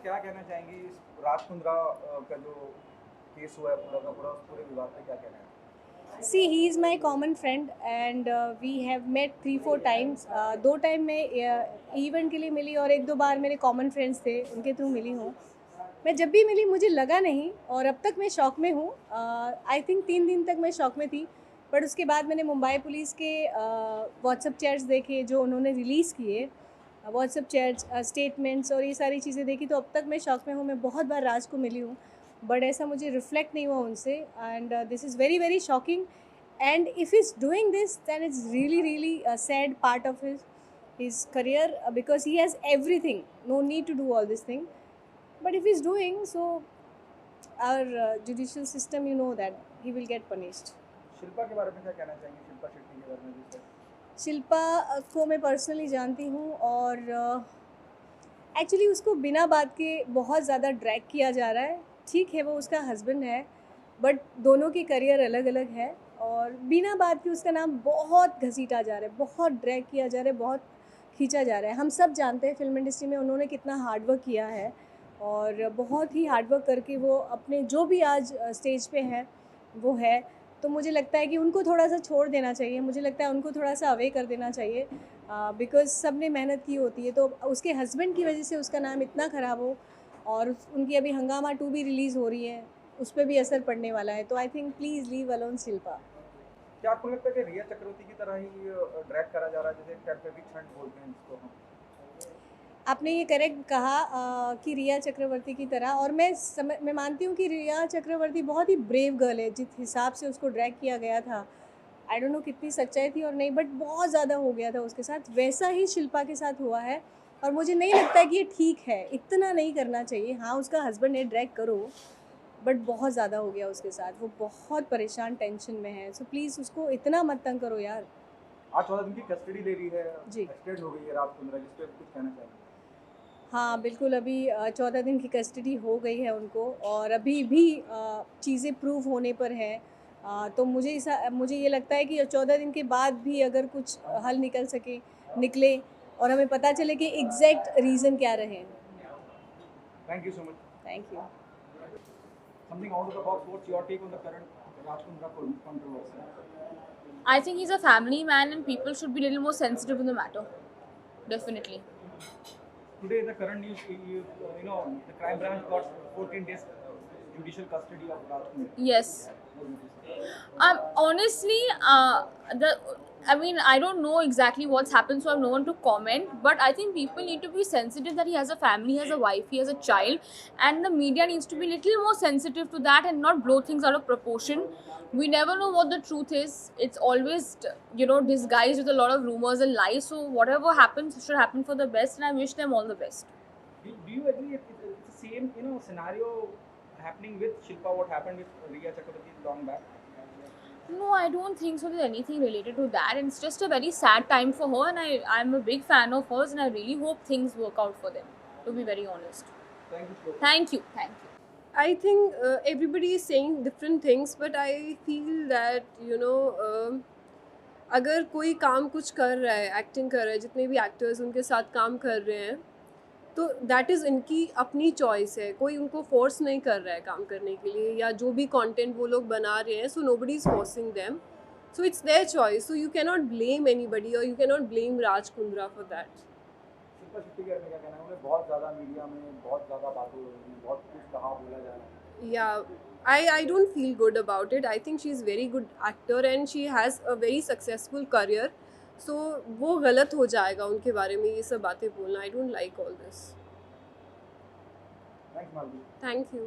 क्या कहना चाहेंगी इस राज कुंद्रा का जो केस हुआ है पूरा का पूरा, उस पूरे विवाद पे क्या कहना है? See, he is my common friend and we have met 3-4 times. 2 time मैं इवेंट के लिए मिली और 1-2 बार मेरे कॉमन फ्रेंड्स थे, उनके थ्रू मिली हूँ। मैं जब भी मिली मुझे लगा नहीं और अब तक मैं शॉक में हूँ। आई थिंक 3 दिन तक मैं शॉक में थी, बट उसके बाद मैंने मुंबई पुलिस के व्हाट्सएप चैट्स देखे जो उन्होंने रिलीज़ किए, व्हाट्सएप चैट्स, स्टेटमेंट्स और ये सारी चीज़ें देखी, तो अब तक मैं शॉक में हूँ। मैं बहुत बार राज को मिली हूँ, बट ऐसा मुझे रिफ्लेक्ट नहीं हुआ उनसे, and this is very very shocking. And if is doing this then it's really really sad part of his career, because he has everything, no need to do all this thing, but if he's doing so, our judicial system, you know that he will get punished. Shilpa के बारे में क्या कहना चाहेंगे, शिल्पा शेट्टी के बारे में जिससे शिल्पा को मैं पर्सनली जानती हूँ और एक्चुअली उसको बिना बात के बहुत ज़्यादा ड्रैग किया जा रहा है। ठीक है, वो उसका हस्बैंड है, बट दोनों की करियर अलग अलग है और बिना बात के उसका नाम बहुत घसीटा जा रहा है, बहुत ड्रैग किया जा रहा है, बहुत खींचा जा रहा है। हम सब जानते हैं फिल्म इंडस्ट्री में उन्होंने कितना हार्डवर्क किया है और बहुत ही हार्डवर्क करके वो अपने जो भी आज स्टेज पे हैं वो है। तो मुझे लगता है कि उनको थोड़ा सा छोड़ देना चाहिए, मुझे लगता है उनको थोड़ा सा अवे कर देना चाहिए, बिकॉज़ सब ने मेहनत की होती है। तो उसके हस्बैंड की वजह से उसका नाम इतना ख़राब हो और उनकी अभी हंगामा 2 भी रिलीज़ हो रही है, उस पर भी असर पड़ने वाला है। तो I think please leave alone Shilpa. क्या आपको लगता है कि रिया चक्रवर्ती की तरह ही ड्रैग करा जा रहा है, जैसे टेम्परेरी छंट बोलते हैं जिसको हम? आपने ये करेक्ट कहा कि रिया चक्रवर्ती की तरह, और मैं मानती हूँ कि रिया चक्रवर्ती बहुत ही ब्रेव गर्ल है। जिस हिसाब से उसको ड्रैग किया गया था, आई डोंट नो कितनी सच्चाई थी और नहीं, बट बहुत ज़्यादा हो गया था उसके साथ। वैसा ही शिल्पा के साथ हुआ है और मुझे नहीं लगता है कि ये ठीक है, इतना नहीं करना चाहिए। हाँ, उसका हस्बैंड है, ड्रैग करो, बट बहुत ज़्यादा हो गया उसके साथ। वो बहुत परेशान, टेंशन में है, सो प्लीज़ उसको इतना मत तंग करो यार। आज 14 दिन की कस्टडी ले ली है, जी एक्सटेंड हो गई है राज कुंद्रा, जिस पे कुछ कहना चाहेंगे? हाँ, बिल्कुल। अभी 14 दिन की कस्टडी हो गई है उनको और अभी भी चीज़ें प्रूव होने पर हैं। तो मुझे ये लगता है कि 14 दिन के बाद भी अगर कुछ हल निकले और हमें पता चले कि एग्जैक्ट रीज़न क्या रहे। Thank you so much. Thank you. Something out of the box, what's your take on the current Raj Kundra controversy? I think he's a family man and people should be a little more sensitive in the matter. Definitely. Today, the current news, the crime branch got 14 days judicial custody of Raj Kundra. Yes. Honestly, I don't know exactly what's happened, so I have no one to comment. But I think people need to be sensitive that he has a family, he has a wife, he has a child, and the media needs to be a little more sensitive to that and not blow things out of proportion. We never know what the truth is. It's always, disguised with a lot of rumors and lies. So whatever happens should happen for the best, and I wish them all the best. Do you agree it's the same scenario happening with Shilpa, what happened with Riya Chakrabarti long back? No, I don't think so. There's anything related to that. And it's just a very sad time for her, and I'm a big fan of hers, and I really hope things work out for them. To be very honest. Thank you, Shloka. Thank you. Thank you. I think everybody is saying different things, but I feel that अगर कोई काम कुछ कर रहा है, acting कर रहा है, जितने भी एक्टर्स उनके साथ काम कर रहे हैं, तो दैट इज़ इनकी अपनी चॉइस है। कोई उनको फोर्स नहीं कर रहा है काम करने के लिए, या जो भी कंटेंट वो लोग बना रहे हैं, so nobody is forcing them, so it's their choice. So you can not blame anybody और you can not blame Raj Kundra for that. Shilpa Shetty के बारे में क्या कहना है? उन्हें बहुत ज़्यादा मीडिया में बहुत ज़्यादा बातें हो रही हैं, बहुत कुछ कहा बोला जा रहा है। Yeah, I don't feel good about it. I think she's very good actor and she has a very successful career. So वो गलत हो जाएगा उनके बारे में ये सब बातें बोलना. I don't like all this. Thanks, Malvi. Thank you.